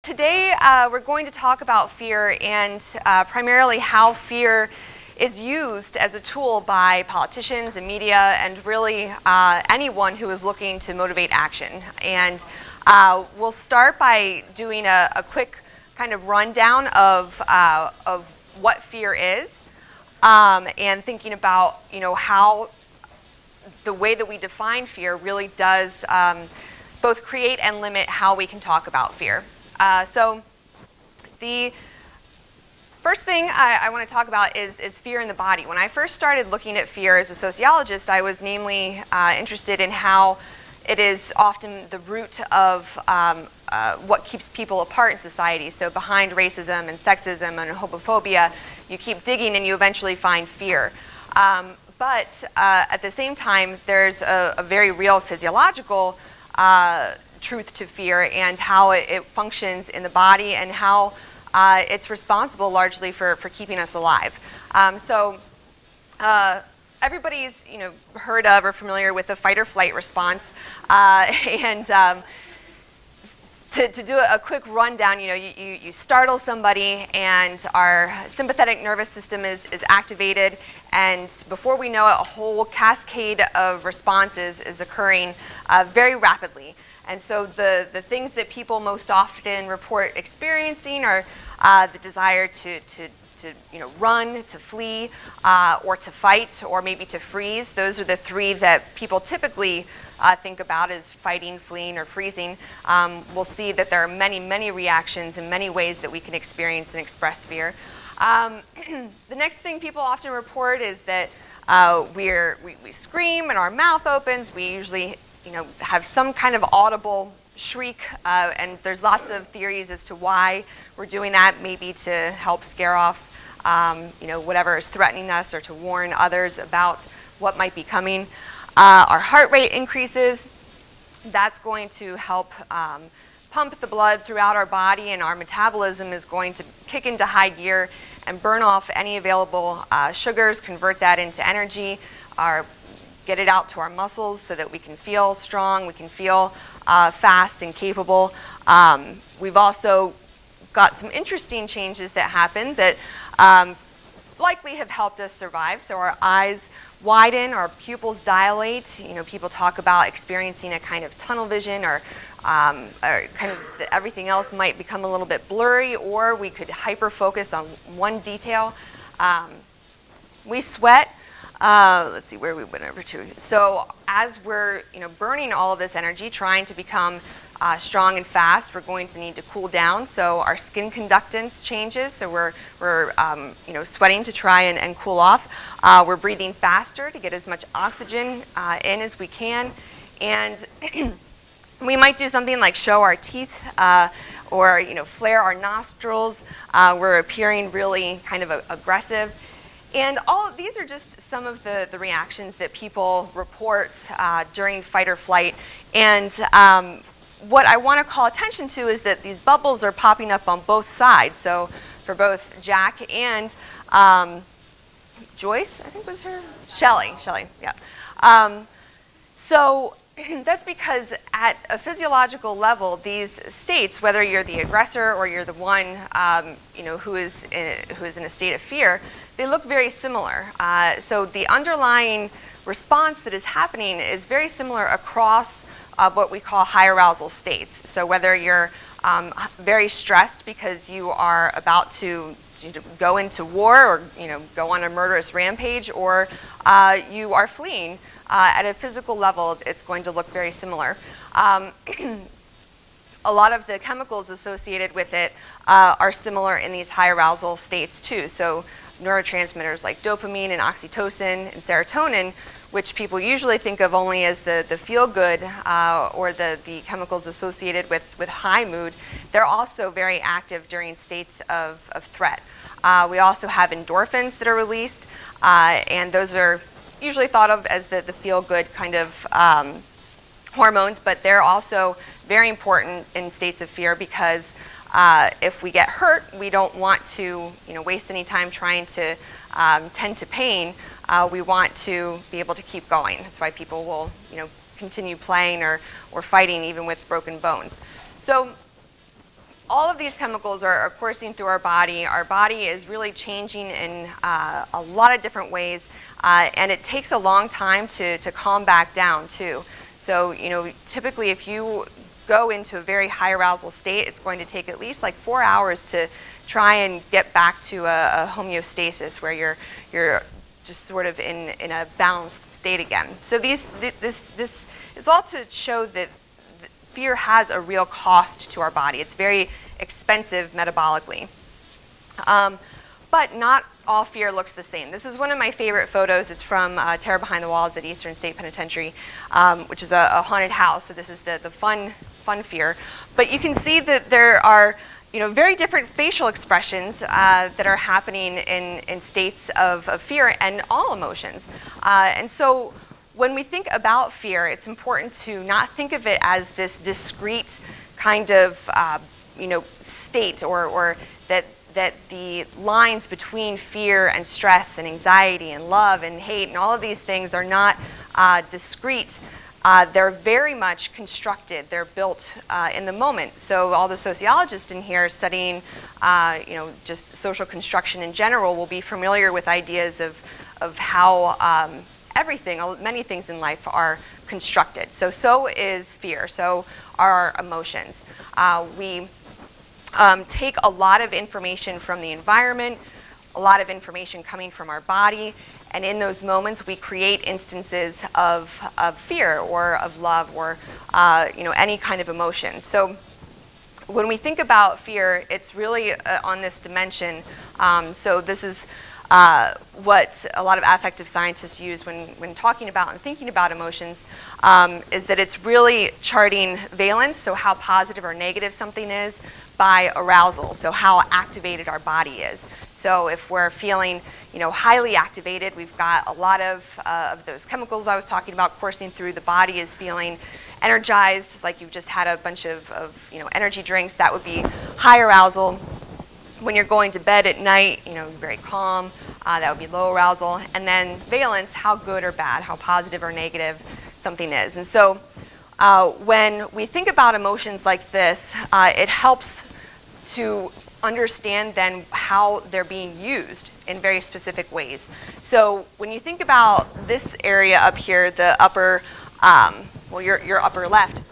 today we're going to talk about fear and primarily how fear is used as a tool by politicians and media and really anyone who is looking to motivate action. And we'll start by doing a quick kind of rundown of what fear is and thinking about how the way that we define fear really does both create and limit how we can talk about fear. So the first thing I want to talk about is fear in the body. When I first started looking at fear as a sociologist, I was namely interested in how it is often the root of what keeps people apart in society. So behind racism and sexism and homophobia, you keep digging and you eventually find fear. But at the same time, there's a very real physiological truth to fear and how it functions in the body and how it's responsible largely for keeping us alive. Everybody's heard of or familiar with the fight or flight response, and to do a quick rundown, you startle somebody and our sympathetic nervous system is activated, and before we know it, a whole cascade of responses is occurring very rapidly. And so the things that people most often report experiencing are the desire to run, to flee, or to fight, or maybe to freeze. Those are the three that people typically think about as fighting, fleeing, or freezing. We'll see that there are many, many reactions and many ways that we can experience and express fear. The next thing people often report is that we scream and our mouth opens. We usually have some kind of audible shriek, and there's lots of theories as to why we're doing that, maybe to help scare off whatever is threatening us or to warn others about what might be coming. Our heart rate increases. That's going to help pump the blood throughout our body, and our metabolism is going to kick into high gear and burn off any available sugars, convert that into energy, get it out to our muscles so that we can feel strong, we can feel fast and capable. We've also got some interesting changes that happen that likely have helped us survive. So our eyes widen, our pupils dilate. People talk about experiencing a kind of tunnel vision, or kind of everything else might become a little bit blurry, or we could hyper focus on one detail. We sweat. Let's see where we went over to. So as we're burning all of this energy, trying to become strong and fast, we're going to need to cool down. So our skin conductance changes. So we're sweating to try and cool off. We're breathing faster to get as much oxygen in as we can, and we might do something like show our teeth or flare our nostrils. We're appearing really kind of aggressive. And all of these are just some of the reactions that people report during fight or flight. And what I want to call attention to is that these bubbles are popping up on both sides. So for both Jack and Joyce, I think was her? Shelley, yeah. So that's because at a physiological level, these states, whether you're the aggressor or you're the one who is in a state of fear, they look very similar. So the underlying response that is happening is very similar across what we call high arousal states. So whether you're very stressed because you are about to go into war or go on a murderous rampage, or you are fleeing, at a physical level, it's going to look very similar. A lot of the chemicals associated with it are similar in these high arousal states too. So neurotransmitters like dopamine and oxytocin and serotonin, which people usually think of only as the feel-good or the chemicals associated with high mood, they're also very active during states of threat. We also have endorphins that are released, and those are usually thought of as the feel-good kind of hormones, but they're also very important in states of fear because if we get hurt, we don't want to waste any time trying to tend to pain. We want to be able to keep going. That's why people will continue playing or fighting even with broken bones. So all of these chemicals are coursing through our body. Our body is really changing in a lot of different ways, and it takes a long time to calm back down too. So, typically if you go into a very high arousal state, it's going to take at least like 4 hours to try and get back to a homeostasis where you're just sort of in a balanced state again. So this is all to show that fear has a real cost to our body. It's very expensive metabolically. But not all fear looks the same. This is one of my favorite photos. It's from Terror Behind the Walls at Eastern State Penitentiary, which is a haunted house. So this is the fun fear. But you can see that there are very different facial expressions that are happening in states of fear and all emotions. And so when we think about fear, it's important to not think of it as this discrete kind of state, or that the lines between fear and stress and anxiety and love and hate and all of these things are not discrete. They're very much constructed. They're built in the moment. So all the sociologists in here studying just social construction in general will be familiar with ideas of how many things in life are constructed. So is fear. So are our emotions. We take a lot of information from the environment, a lot of information coming from our body, and in those moments we create instances of fear or of love or any kind of emotion. So when we think about fear, it's really on this dimension. So this is what a lot of affective scientists use when talking about and thinking about emotions, is that it's really charting valence, so how positive or negative something is, by arousal, so how activated our body is. So if we're feeling highly activated, we've got a lot of those chemicals I was talking about coursing through. The body is feeling energized, like you've just had a bunch of energy drinks. That would be high arousal. When you're going to bed at night, very calm, that would be low arousal. And then valence, how good or bad, how positive or negative something is. And so when we think about emotions like this, it helps to understand then how they're being used in very specific ways. So when you think about this area up here, the upper, your upper left,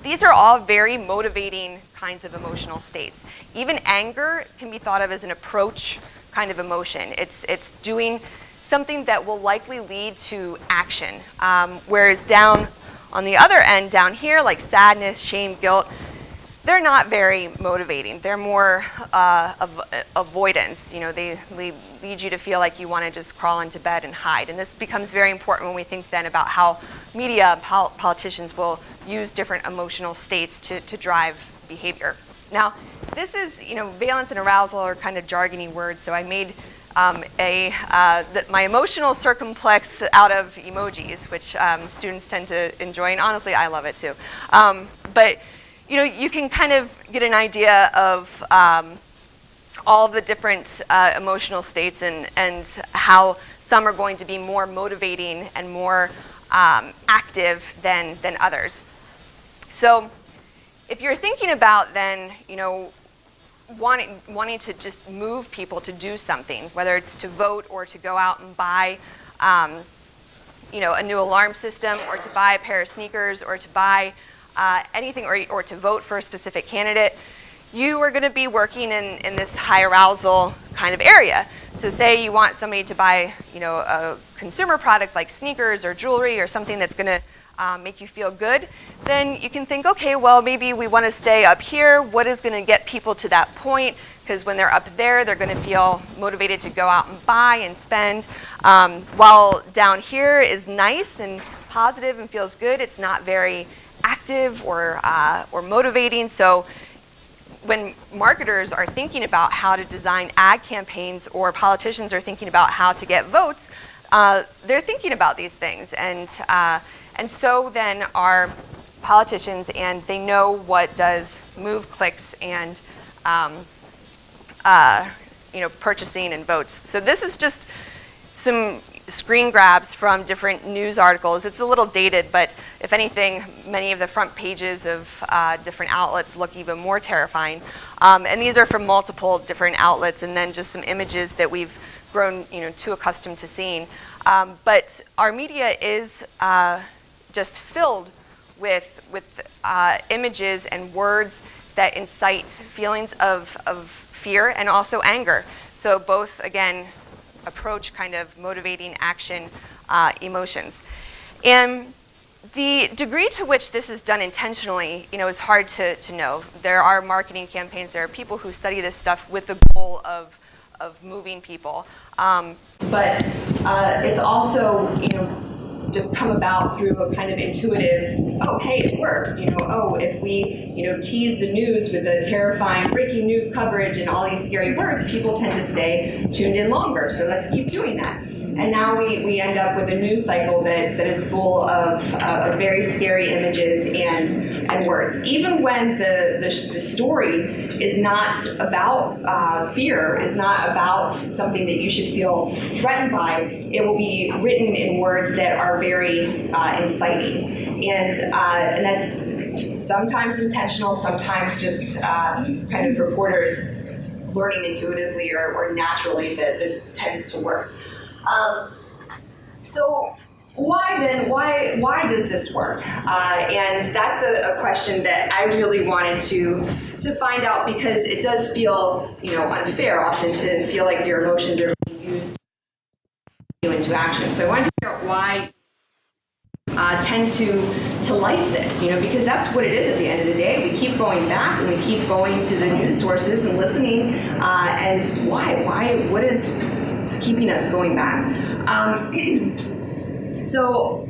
these are all very motivating kinds of emotional states. Even anger can be thought of as an approach kind of emotion. It's doing something that will likely lead to action. Whereas down on the other end, down here, like sadness, shame, guilt, they're not very motivating. They're more avoidance. They lead you to feel like you want to just crawl into bed and hide. And this becomes very important when we think then about how media, politicians will use different emotional states to drive behavior. Now, this is, valence and arousal are kind of jargony words, so I made my emotional circumplex out of emojis, which students tend to enjoy, and honestly, I love it too. But you can kind of get an idea of all of the different emotional states and how some are going to be more motivating and more active than others. So if you're thinking about then, wanting to just move people to do something, whether it's to vote or to go out and buy a new alarm system, or to buy a pair of sneakers, or to buy anything, or to vote for a specific candidate, you are going to be working in this high arousal kind of area. So say you want somebody to buy a consumer product like sneakers or jewelry or something that's going to make you feel good, then you can think, okay, well, maybe we want to stay up here. What is going to get people to that point? Because when they're up there, they're going to feel motivated to go out and buy and spend. While down here is nice and positive and feels good, it's not very active or motivating. So when marketers are thinking about how to design ad campaigns, or politicians are thinking about how to get votes, they're thinking about these things. And so then are politicians, and they know what does move clicks and purchasing and votes. So this is just some screen grabs from different news articles. It's a little dated, but if anything, many of the front pages of different outlets look even more terrifying. And these are from multiple different outlets, and then just some images that we've grown, too accustomed to seeing. But our media is just filled with images and words that incite feelings of fear and also anger. So both, again, approach kind of motivating action emotions. And the degree to which this is done intentionally, is hard to know. There are marketing campaigns, there are people who study this stuff with the goal of moving people. But it's also, just come about through a kind of intuitive, oh, hey, it works. If we, tease the news with the terrifying breaking news coverage and all these scary words, people tend to stay tuned in longer. So let's keep doing that. And now we end up with a news cycle that is full of very scary images and words. Even when the story is not about fear, is not about something that you should feel threatened by, it will be written in words that are very inciting. And that's sometimes intentional, sometimes just kind of reporters learning intuitively or naturally that this tends to work. So why then, why does this work? And that's a question that I really wanted to find out, because it does feel, unfair often to feel like your emotions are being used into action. So I wanted to figure out why tend to like this, because that's what it is at the end of the day. We keep going back and we keep going to the news sources and listening, and why, what is keeping us going back? So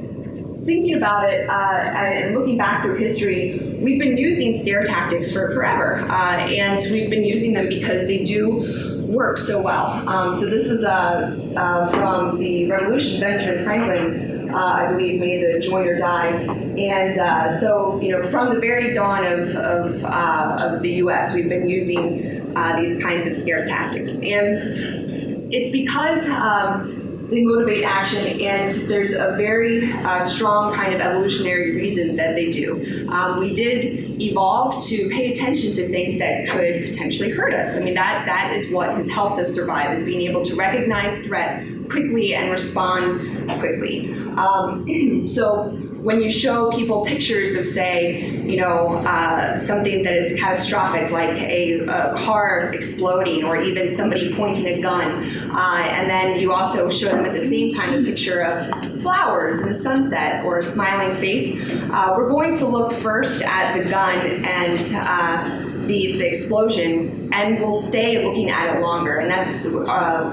thinking about it and looking back through history, we've been using scare tactics for forever, and we've been using them because they do work so well. So this is from the Revolution. Benjamin Franklin, I believe, made the join or die, and so from the very dawn of the U.S., we've been using these kinds of scare tactics, and it's because they motivate action, and there's a very strong kind of evolutionary reason that they do. We did evolve to pay attention to things that could potentially hurt us. I mean, that is what has helped us survive, is being able to recognize threat quickly and respond quickly. So when you show people pictures of, say, something that is catastrophic, like a car exploding, or even somebody pointing a gun, and then you also show them at the same time a picture of flowers and a sunset or a smiling face, we're going to look first at the gun and the explosion, and we'll stay looking at it longer, and that's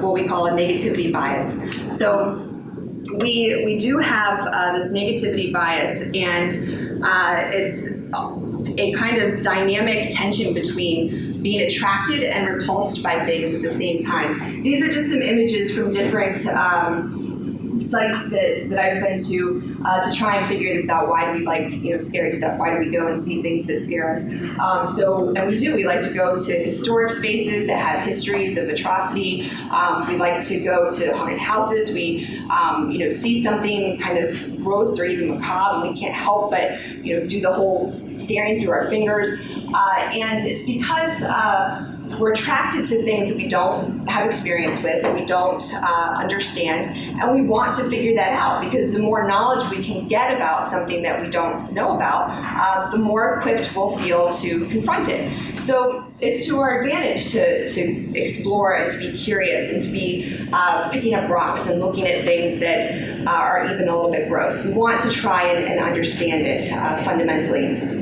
what we call a negativity bias. So we do have this negativity bias, and it's a kind of dynamic tension between being attracted and repulsed by things at the same time. These are just some images from different sites that I've been to try and figure this out. Why do we like scary stuff? Why do we go and see things that scare us? We like to go to historic spaces that have histories of atrocity. We like to go to haunted houses. We see something kind of gross or even macabre, and we can't help but do the whole staring through our fingers. And it's because we're attracted to things that we don't have experience with, and we don't understand, and we want to figure that out, because the more knowledge we can get about something that we don't know about, the more equipped we'll feel to confront it. So it's to our advantage to explore and to be curious and to be picking up rocks and looking at things that are even a little bit gross. We want to try and understand it fundamentally.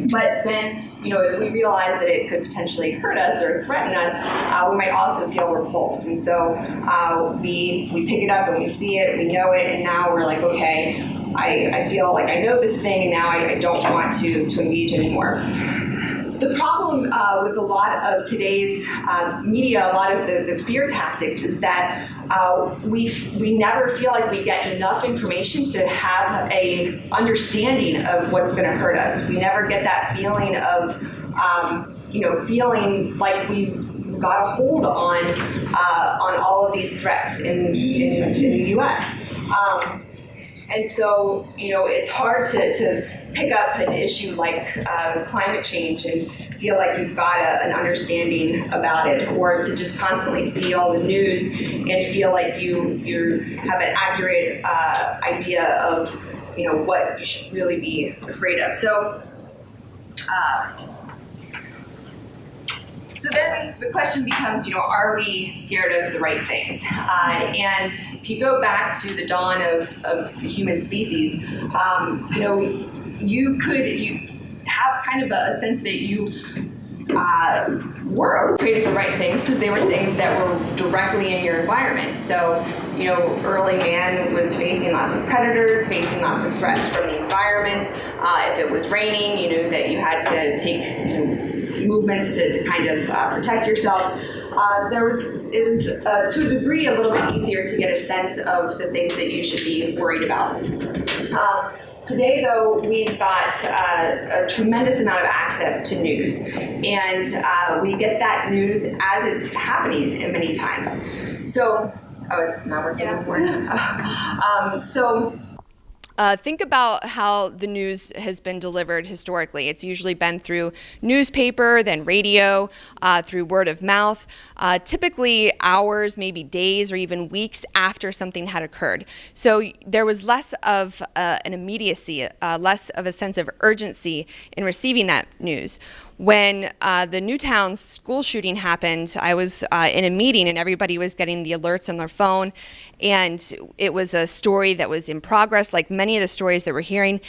But then, if we realize that it could potentially hurt us or threaten us, we might also feel repulsed. And so we pick it up and we see it, we know it, and now we're like, okay, I feel like I know this thing, and now I don't want to engage anymore. The problem with a lot of today's media, a lot of the fear tactics, is that we never feel like we get enough information to have a understanding of what's going to hurt us. We never get that feeling of, feeling like we got a hold on all of these threats in the U.S. And so, it's hard to pick up an issue like climate change and feel like you've got an understanding about it, or to just constantly see all the news and feel like you have an accurate idea of, what you should really be afraid of. So then the question becomes, are we scared of the right things? And if you go back to the dawn of the human species, you have kind of a sense that you were afraid of the right things because they were things that were directly in your environment. So, early man was facing lots of predators, facing lots of threats from the environment. If it was raining, you knew that you had to take, movements to kind of protect yourself. It was to a degree a little bit easier to get a sense of the things that you should be worried about. Today, though, we've got a tremendous amount of access to news, and we get that news as it's happening many times. So, it's not working anymore. Think about how the news has been delivered historically. It's usually been through newspaper, then radio, through word of mouth, typically hours, maybe days, or even weeks after something had occurred. So there was less of an immediacy, less of a sense of urgency in receiving that news. When the Newtown school shooting happened, I was in a meeting and everybody was getting the alerts on their phone, and it was a story that was in progress, like many of the stories that we're hearing.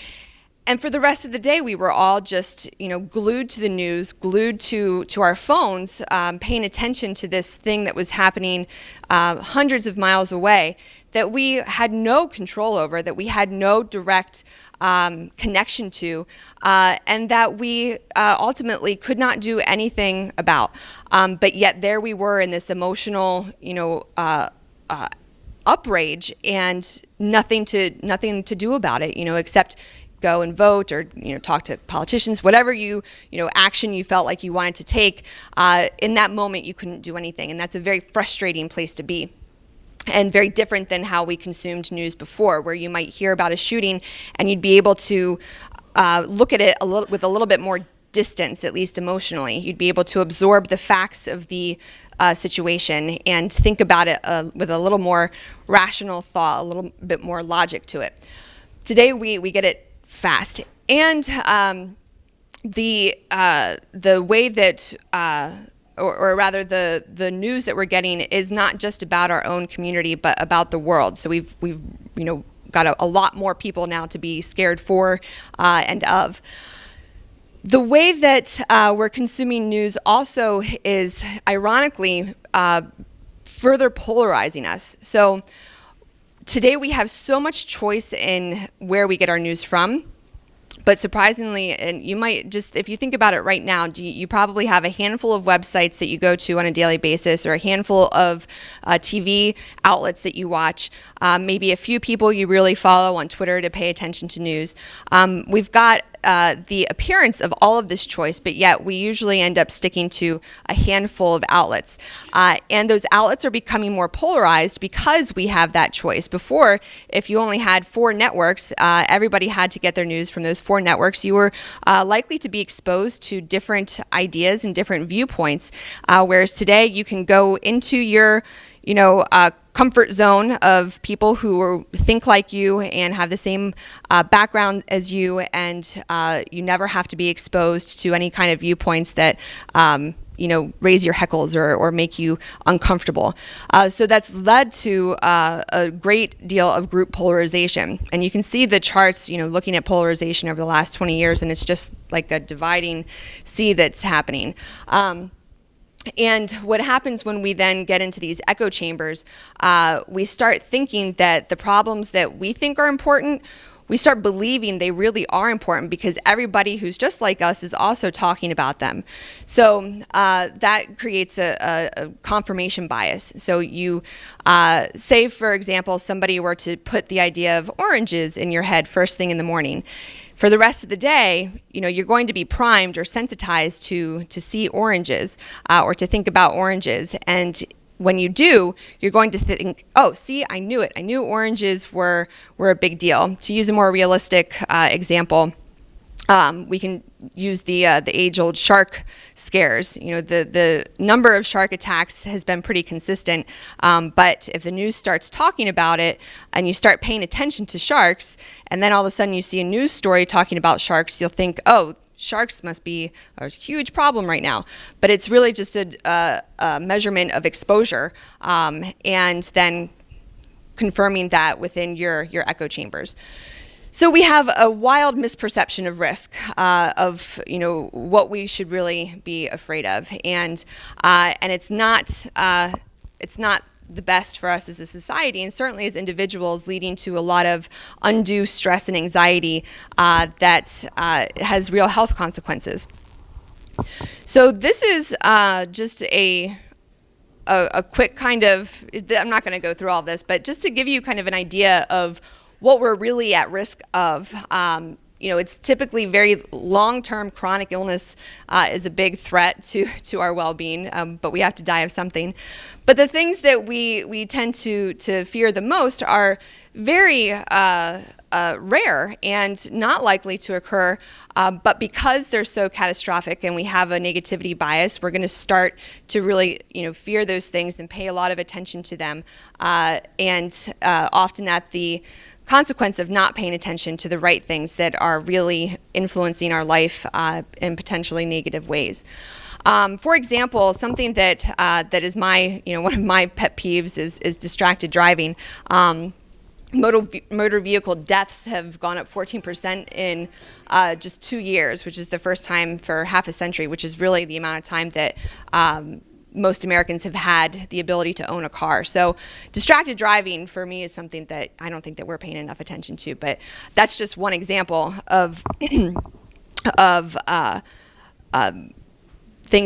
And for the rest of the day, we were all just, glued to the news, glued to our phones, paying attention to this thing that was happening hundreds of miles away, that we had no control over, that we had no direct connection to, and that we ultimately could not do anything about. But yet there we were in this emotional, outrage, and nothing to do about it, except go and vote or talk to politicians, whatever action you felt like you wanted to take. In that moment, you couldn't do anything, and that's a very frustrating place to be. And very different than how we consumed news before, where you might hear about a shooting and you'd be able to look at it with a little bit more distance, at least emotionally. You'd be able to absorb the facts of the situation and think about it with a little more rational thought, a little bit more logic to it. Today we get it fast, and the way that or rather the news that we're getting is not just about our own community, but about the world. So we've got a lot more people now to be scared for and of. The way that we're consuming news also is, ironically, further polarizing us. So today we have so much choice in where we get our news from. But surprisingly, and you might just, if you think about it right now, you probably have a handful of websites that you go to on a daily basis, or a handful of TV outlets that you watch, maybe a few people you really follow on Twitter to pay attention to news. We've got the appearance of all of this choice, but yet we usually end up sticking to a handful of outlets. And those outlets are becoming more polarized because we have that choice. Before, if you only had 4 networks, everybody had to get their news from those 4 networks. You were likely to be exposed to different ideas and different viewpoints, whereas today you can go into your comfort zone of people who think like you and have the same background as you, and you never have to be exposed to any kind of viewpoints that raise your heckles or make you uncomfortable. So that's led to a great deal of group polarization. And you can see the charts, looking at polarization over the last 20 years, and it's just like a dividing sea that's happening. And what happens when we then get into these echo chambers, we start thinking that the problems that we think are important, we start believing they really are important because everybody who's just like us is also talking about them. So that creates a confirmation bias. So you say, for example, somebody were to put the idea of oranges in your head first thing in the morning. for the rest of the day, you're going to be primed or sensitized to see oranges or to think about oranges. And when you do, you're going to think, oh, see, I knew it. I knew oranges were a big deal. To use a more realistic example, we can use the age-old shark scares. The number of shark attacks has been pretty consistent, but if the news starts talking about it and you start paying attention to sharks, and then all of a sudden you see a news story talking about sharks, you'll think, oh, sharks must be a huge problem right now. But it's really just a measurement of exposure, and then confirming that within your echo chambers. So we have a wild misperception of risk, of what we should really be afraid of, and it's not the best for us as a society, and certainly as individuals, leading to a lot of undue stress and anxiety that has real health consequences. So this is just a quick kind of, I'm not going to go through all this, but just to give you kind of an idea of what we're really at risk of. It's typically very long-term chronic illness is a big threat to our well-being, but we have to die of something. But the things that we tend to fear the most are very rare and not likely to occur, but because they're so catastrophic and we have a negativity bias, we're going to start to really fear those things and pay a lot of attention to them, and often at the consequence of not paying attention to the right things that are really influencing our life in potentially negative ways. For example, something that is one of my pet peeves is distracted driving. Motor vehicle deaths have gone up 14% in just 2 years, which is the first time for half a century, which is really the amount of time that most Americans have had the ability to own a car. So distracted driving for me is something that I don't think that we're paying enough attention to, but that's just one example of things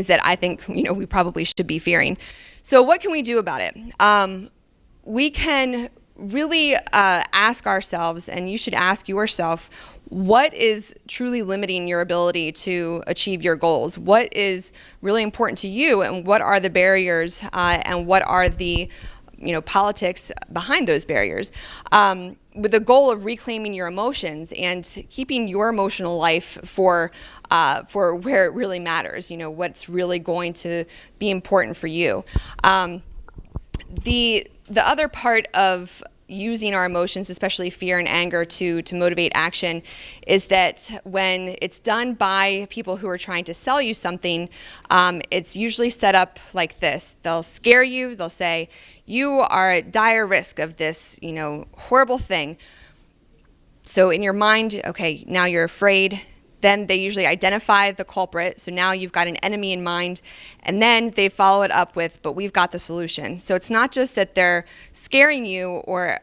that I think we probably should be fearing. So what can we do about it? We can really ask ourselves, and you should ask yourself, what is truly limiting your ability to achieve your goals? What is really important to you, and what are the barriers, and what are the politics behind those barriers? With the goal of reclaiming your emotions and keeping your emotional life for where it really matters, what's really going to be important for you. The other part of using our emotions, especially fear and anger, to motivate action, is that when it's done by people who are trying to sell you something, it's usually set up like this. They'll scare you. They'll say, you are at dire risk of this, horrible thing. So in your mind, okay, now you're afraid. Then they usually identify the culprit. So now you've got an enemy in mind. And then they follow it up with, but we've got the solution. So it's not just that they're scaring you or,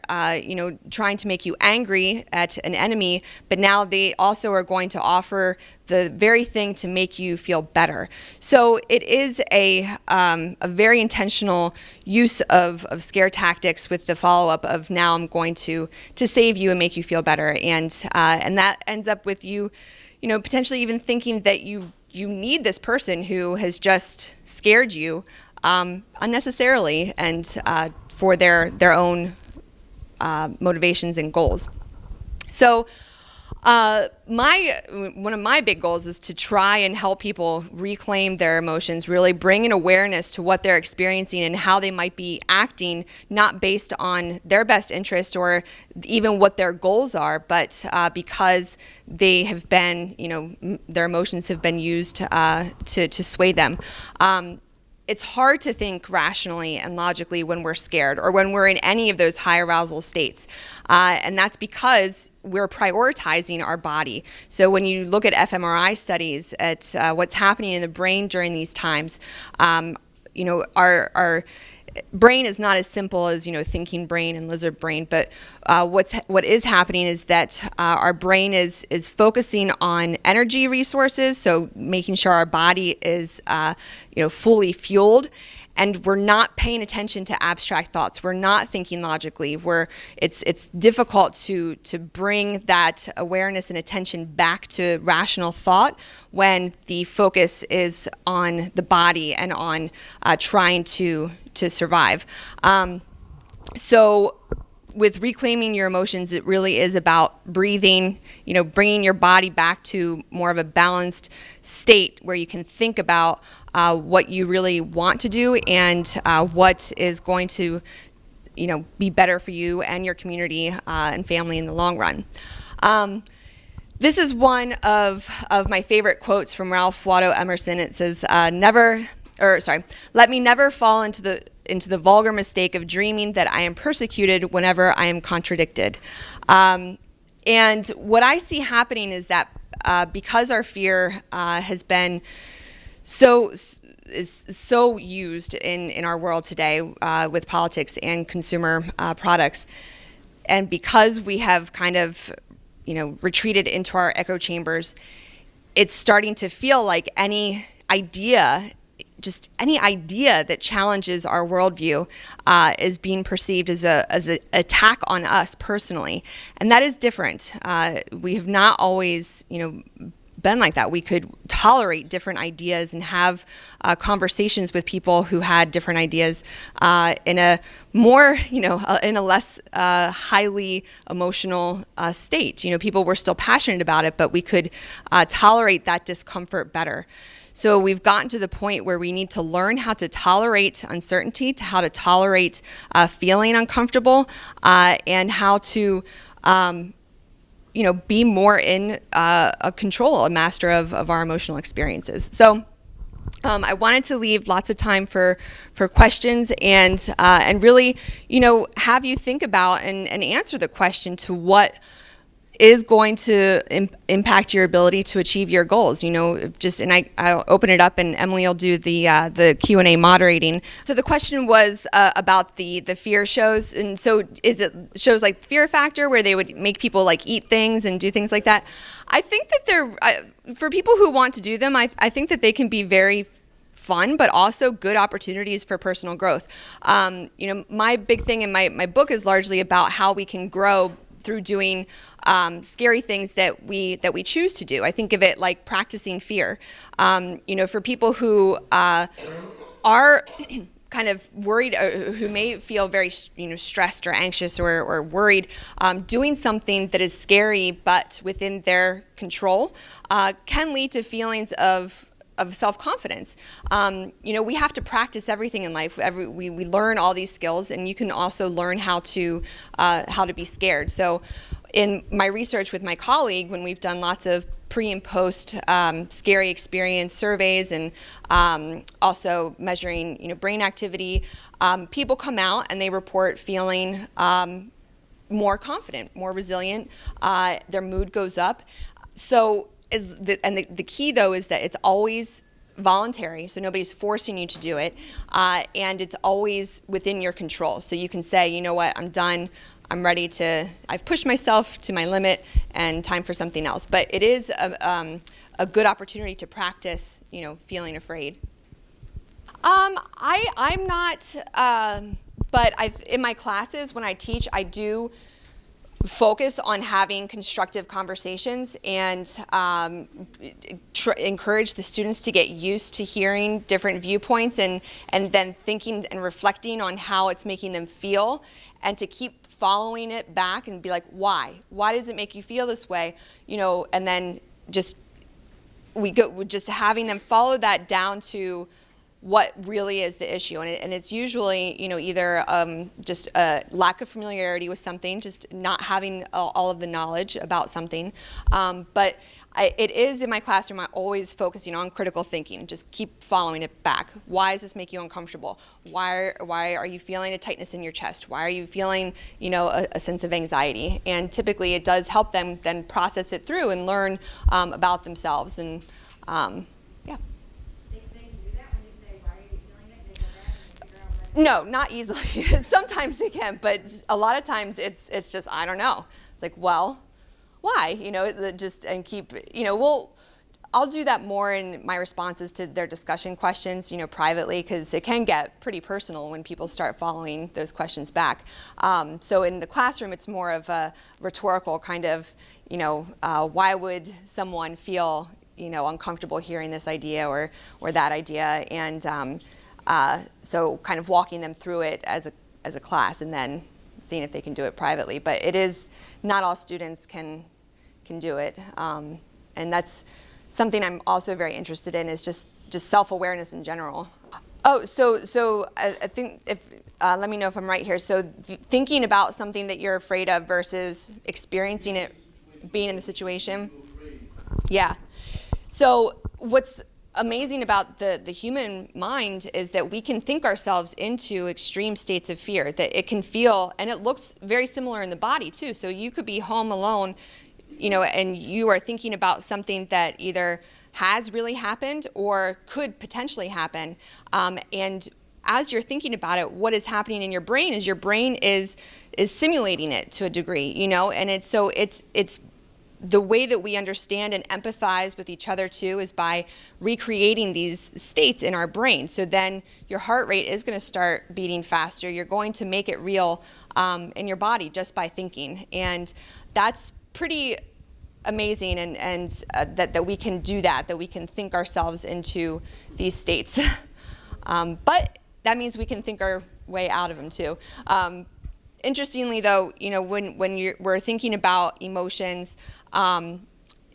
trying to make you angry at an enemy, but now they also are going to offer the very thing to make you feel better. So it is a very intentional use of scare tactics with the follow-up of, now I'm going to save you and make you feel better. And that ends up with you, potentially even thinking that you need this person who has just scared you unnecessarily and for their own motivations and goals. So one of my big goals is to try and help people reclaim their emotions, really bring an awareness to what they're experiencing and how they might be acting, not based on their best interest or even what their goals are, but because they have been, their emotions have been used to sway them. It's hard to think rationally and logically when we're scared or when we're in any of those high arousal states. And that's because we're prioritizing our body. So when you look at fMRI studies at what's happening in the brain during these times, our brain is not as simple as thinking brain and lizard brain, but what is happening is that our brain is focusing on energy resources, so making sure our body is fully fueled, and we're not paying attention to abstract thoughts. We're not thinking logically. It's difficult to bring that awareness and attention back to rational thought when the focus is on the body and on trying to survive. So with reclaiming your emotions, it really is about breathing, bringing your body back to more of a balanced state where you can think about what you really want to do and what is going to, be better for you and your community and family in the long run. This is one of my favorite quotes from Ralph Waldo Emerson. It says, let me never fall into the vulgar mistake of dreaming that I am persecuted whenever I am contradicted. And what I see happening is that because our fear has been so used in our world today with politics and consumer products, and because we have kind of retreated into our echo chambers, it's starting to feel like any idea that challenges our worldview is being perceived as an attack on us personally, and that is different. We have not always, been like that. We could tolerate different ideas and have conversations with people who had different ideas in a more, in a less highly emotional state. People were still passionate about it, but we could tolerate that discomfort better. So we've gotten to the point where we need to learn how to tolerate uncertainty, how to tolerate feeling uncomfortable, and how to be more in control, a master of our emotional experiences. So I wanted to leave lots of time for questions and really, have you think about and answer the question to what is going to impact your ability to achieve your goals. I'll open it up and Emily will do the Q&A moderating. So the question was about the fear shows, and so is it shows like Fear Factor where they would make people like eat things and do things like that? I think that they're for people who want to do them. I think that they can be very fun, but also good opportunities for personal growth. My big thing in my book is largely about how we can grow through doing scary things that we choose to do. I think of it like practicing fear. For people who are kind of worried, who may feel very stressed or anxious or worried, doing something that is scary but within their control can lead to feelings of self-confidence. We have to practice everything in life. We learn all these skills, and you can also learn how to be scared. So in my research with my colleague, when we've done lots of pre and post scary experience surveys and also measuring brain activity, people come out and they report feeling more confident, more resilient. Their mood goes up. So the key though is that it's always voluntary, so nobody's forcing you to do it, and it's always within your control. So you can say, what, I'm done, I'm ready to, I've pushed myself to my limit, and time for something else. But it is a good opportunity to practice, feeling afraid. I'm not, but in my classes when I teach, I do focus on having constructive conversations and encourage the students to get used to hearing different viewpoints and then thinking and reflecting on how it's making them feel, and to keep following it back and be like, why does it make you feel this way, and then just having them follow that down to what really is the issue. And it's usually, either just a lack of familiarity with something, just not having all of the knowledge about something. But it is in my classroom, I'm always focusing on critical thinking. Just keep following it back. Why does this make you uncomfortable? Why are you feeling a tightness in your chest? Why are you feeling, a sense of anxiety? And typically it does help them then process it through and learn about themselves. And yeah. No, not easily. Sometimes they can, but a lot of times it's just, I don't know. It's like, well, why? And keep, I'll do that more in my responses to their discussion questions, privately, because it can get pretty personal when people start following those questions back. So in the classroom, it's more of a rhetorical kind of, why would someone feel, uncomfortable hearing this idea or that idea, and so kind of walking them through it as a class, and then seeing if they can do it privately. But it is not all students can do it, and that's something I'm also very interested in, is just self-awareness in general. Oh, so I think let me know if I'm right here. So thinking about something that you're afraid of versus experiencing it, being in the situation. Yeah. So what's amazing about the human mind is that we can think ourselves into extreme states of fear, that it can feel, and it looks very similar in the body too. So you could be home alone, and you are thinking about something that either has really happened or could potentially happen. And as you're thinking about it, what is happening in your brain is simulating it to a degree, and it's the way that we understand and empathize with each other too is by recreating these states in our brain. So then your heart rate is going to start beating faster. You're going to make it real in your body just by thinking. And that's pretty amazing, and that we can do that we can think ourselves into these states. But that means we can think our way out of them too. Interestingly, though, when we're thinking about emotions,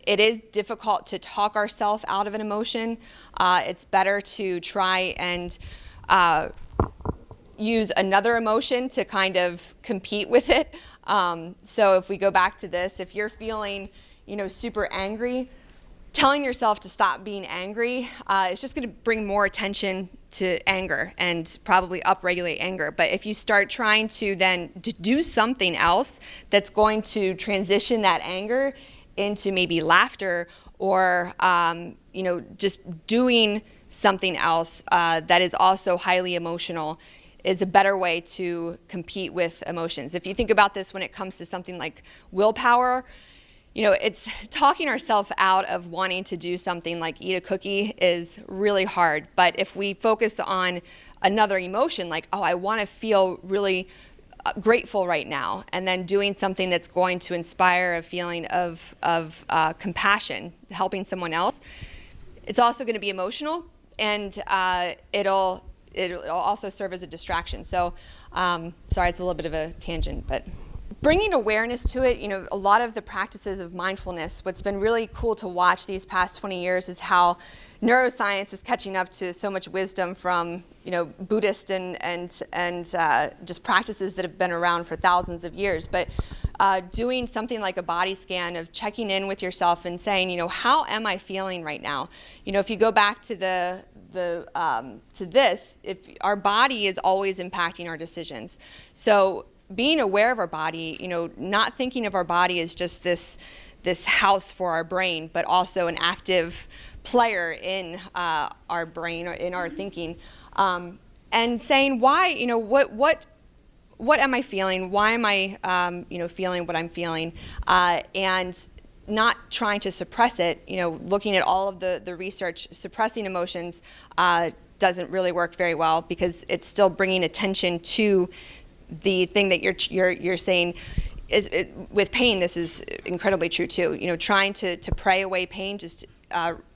it is difficult to talk ourselves out of an emotion. It's better to try and use another emotion to kind of compete with it. So if we go back to this, if you're feeling, super angry, telling yourself to stop being angry is just going to bring more attention to anger and probably upregulate anger. But if you start trying to do something else that's going to transition that anger into maybe laughter, or just doing something else that is also highly emotional, is a better way to compete with emotions. If you think about this when it comes to something like willpower, it's talking ourselves out of wanting to do something like eat a cookie is really hard. But if we focus on another emotion, like, I want to feel really grateful right now, and then doing something that's going to inspire a feeling of compassion, helping someone else, it's also going to be emotional, and it'll also serve as a distraction. So, sorry, it's a little bit of a tangent, but bringing awareness to it, a lot of the practices of mindfulness, what's been really cool to watch these past 20 years is how neuroscience is catching up to so much wisdom from, Buddhist and just practices that have been around for thousands of years. But doing something like a body scan, of checking in with yourself and saying, how am I feeling right now? If you go back to to this, if our body is always impacting our decisions. So being aware of our body, not thinking of our body as just this house for our brain, but also an active player in our brain or in our thinking, and saying why, what am I feeling? Why am I, feeling what I'm feeling? And not trying to suppress it. Looking at all of the research, suppressing emotions doesn't really work very well, because it's still bringing attention to the thing that you're saying. With pain, this is incredibly true too. Trying to pray away pain just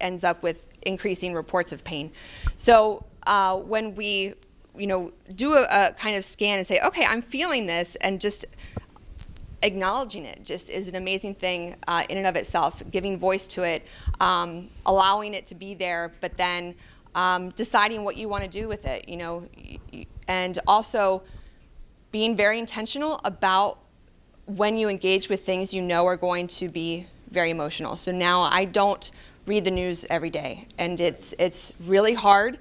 ends up with increasing reports of pain. So when we do a kind of scan and say, okay, I'm feeling this, and just acknowledging it just is an amazing thing in and of itself. Giving voice to it, allowing it to be there, but then deciding what you want to do with it. And also being very intentional about when you engage with things are going to be very emotional. So now I don't read the news every day, and it's really hard.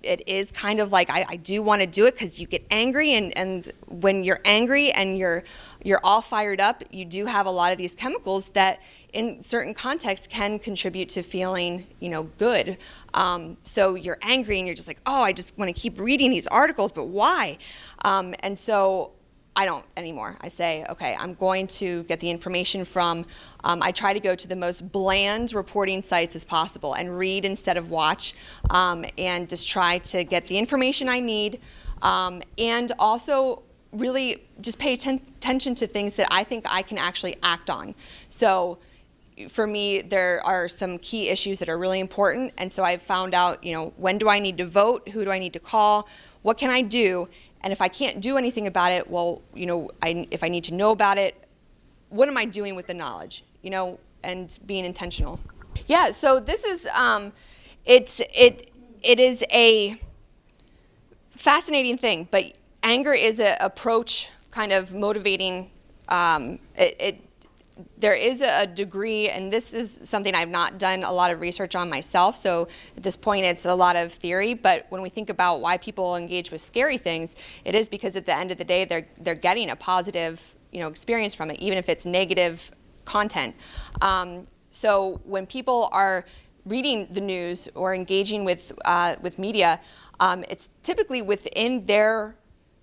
It is kind of like I do want to do it because you get angry, and when you're angry and you're all fired up, you do have a lot of these chemicals that in certain contexts can contribute to feeling good. So you're angry and you're just like, I just want to keep reading these articles, but why? And so I don't anymore. I say, okay, I'm going to get the information from, I try to go to the most bland reporting sites as possible and read instead of watch, and just try to get the information I need, and also really just pay attention to things that I think I can actually act on. So for me, there are some key issues that are really important, and so I've found out, when do I need to vote, who do I need to call, what can I do? And if I can't do anything about it, well, if I need to know about it, what am I doing with the knowledge, and being intentional. Yeah, so this is, it is a fascinating thing, but anger is an approach kind of motivating, there is a degree, and this is something I've not done a lot of research on myself, so at this point it's a lot of theory, but when we think about why people engage with scary things, it is because at the end of the day they're getting a positive experience from it, even if it's negative content. So when people are reading the news or engaging with media, it's typically within their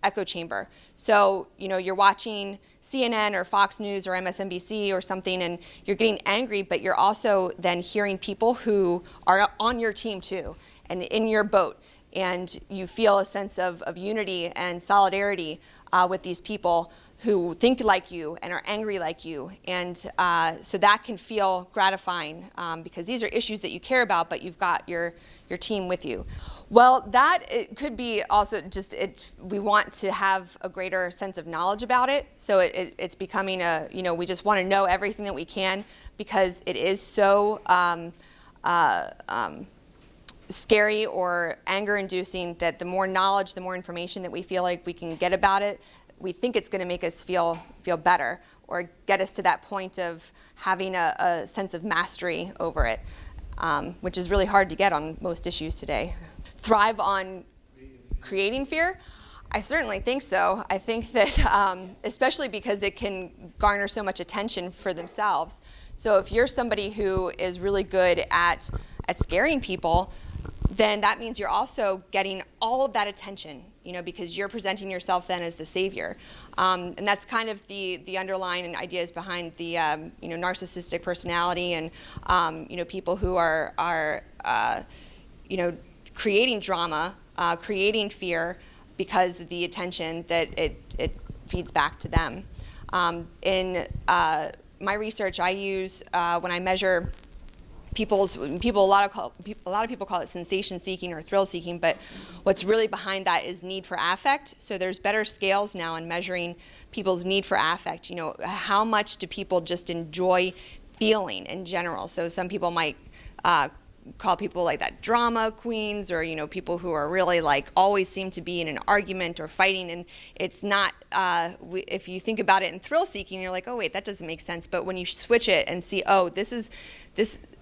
echo chamber. So, you're watching CNN or Fox News or MSNBC or something and you're getting angry, but you're also then hearing people who are on your team too and in your boat. And you feel a sense of unity and solidarity with these people who think like you and are angry like you. And so that can feel gratifying because these are issues that you care about, but you've got your team with you. Well, it could be also just, we want to have a greater sense of knowledge about it. So it's becoming we just want to know everything that we can because it is so scary or anger-inducing that the more knowledge, the more information that we feel like we can get about it, we think it's going to make us feel better or get us to that point of having a sense of mastery over it, which is really hard to get on most issues today. Thrive on creating fear? I certainly think so. I think that especially because it can garner so much attention for themselves. So if you're somebody who is really good at scaring people, then that means you're also getting all of that attention, because you're presenting yourself then as the savior. And that's kind of the underlying ideas behind the narcissistic personality and people who are creating drama, creating fear because of the attention that it feeds back to them. In my research, I use when I measure a lot of people call it sensation seeking or thrill seeking, but what's really behind that is need for affect. So there's better scales now in measuring people's need for affect. How much do people just enjoy feeling in general? So some people might call people like that drama queens, or people who are really like always seem to be in an argument or fighting, and it's not if you think about it in thrill seeking, you're like, oh wait, that doesn't make sense. But when you switch it and see, oh, this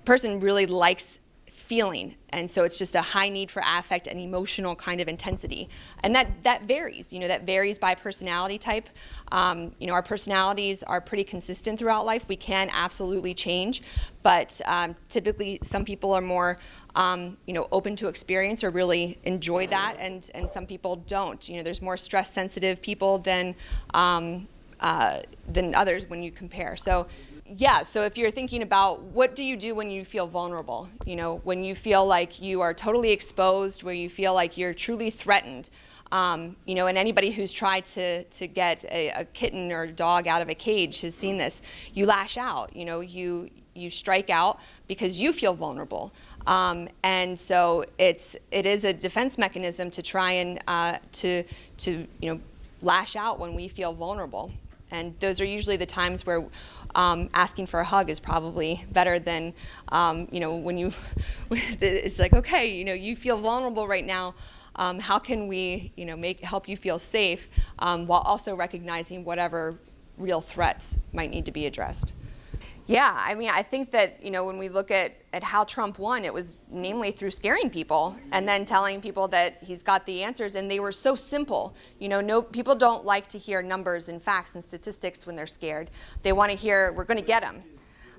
person really likes feeling, and so it's just a high need for affect and emotional kind of intensity, and that varies. That varies by personality type. Our personalities are pretty consistent throughout life. We can absolutely change, but typically some people are more open to experience or really enjoy that, and some people don't. There's more stress sensitive people than others when you compare. So yeah, so if you're thinking about what do you do when you feel vulnerable, when you feel like you are totally exposed, where you feel like you're truly threatened, and anybody who's tried to get a kitten or a dog out of a cage has seen this. You lash out, you strike out because you feel vulnerable. And so it is a defense mechanism to try and to lash out when we feel vulnerable. And those are usually the times where asking for a hug is probably better than, when it's like, okay, you feel vulnerable right now. How can we, help you feel safe while also recognizing whatever real threats might need to be addressed? Yeah, I think that, when we look at how Trump won, it was namely through scaring people and then telling people that he's got the answers, and they were so simple. People don't like to hear numbers and facts and statistics when they're scared. They want to hear, we're going to get them.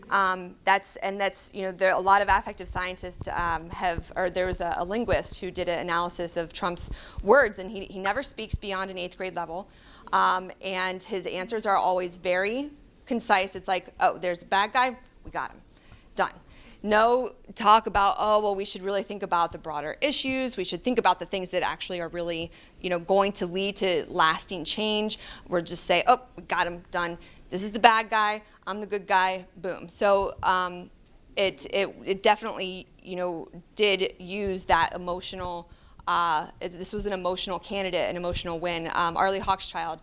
That's there a lot of affective scientists there was a linguist who did an analysis of Trump's words, and he never speaks beyond an 8th grade level, and his answers are always very concise. It's like, oh, there's a bad guy, we got him, done. No talk about, oh, well, we should really think about the broader issues. We should think about the things that actually are really, going to lead to lasting change. We're just say, oh, we got him, done. This is the bad guy. I'm the good guy. Boom. So it definitely, did use that emotional. This was an emotional candidate, an emotional win. Arlie Hochschild,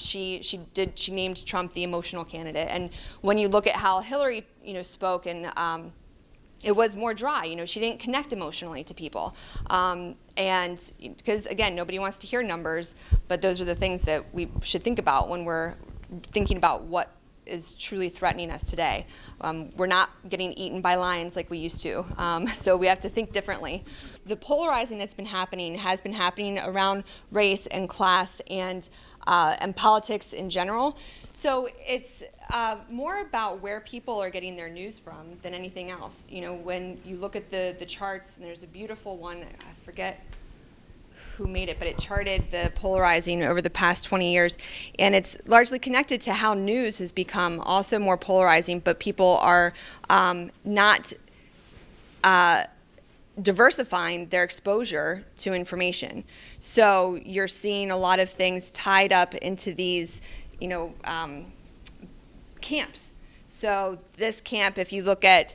she named Trump the emotional candidate. And when you look at how Hillary, spoke, and it was more dry. She didn't connect emotionally to people. And because, again, nobody wants to hear numbers, but those are the things that we should think about when we're thinking about what is truly threatening us today. We're not getting eaten by lions like we used to, so we have to think differently. The polarizing that's been happening has been happening around race and class and politics in general. So it's more about where people are getting their news from than anything else. When you look at the charts, and there's a beautiful one, I forget who made it, but it charted the polarizing over the past 20 years, and it's largely connected to how news has become also more polarizing, but people are not diversifying their exposure to information. So you're seeing a lot of things tied up into these, camps. So this camp, if you look at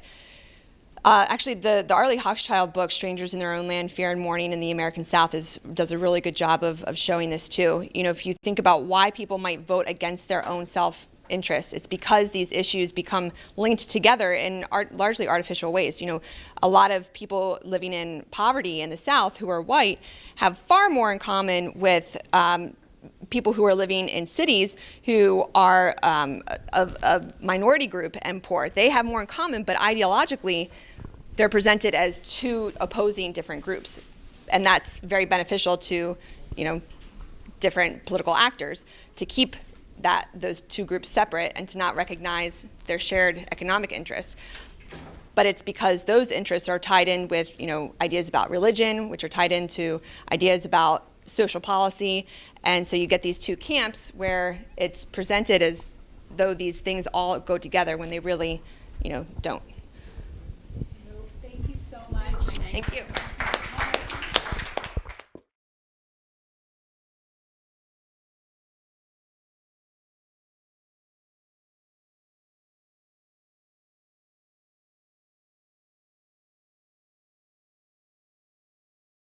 actually, the Arlie Hochschild book, Strangers in Their Own Land, Fear and Mourning in the American South, does a really good job of showing this too. If you think about why people might vote against their own self-interest, it's because these issues become linked together in largely artificial ways. A lot of people living in poverty in the South who are white have far more in common with people who are living in cities who are a minority group and poor. They have more in common, but ideologically, they're presented as two opposing different groups. And that's very beneficial to, different political actors to keep those two groups separate and to not recognize their shared economic interests. But it's because those interests are tied in with, ideas about religion, which are tied into ideas about social policy. And so you get these two camps where it's presented as though these things all go together when they really, don't. Thank you so much. Thank you.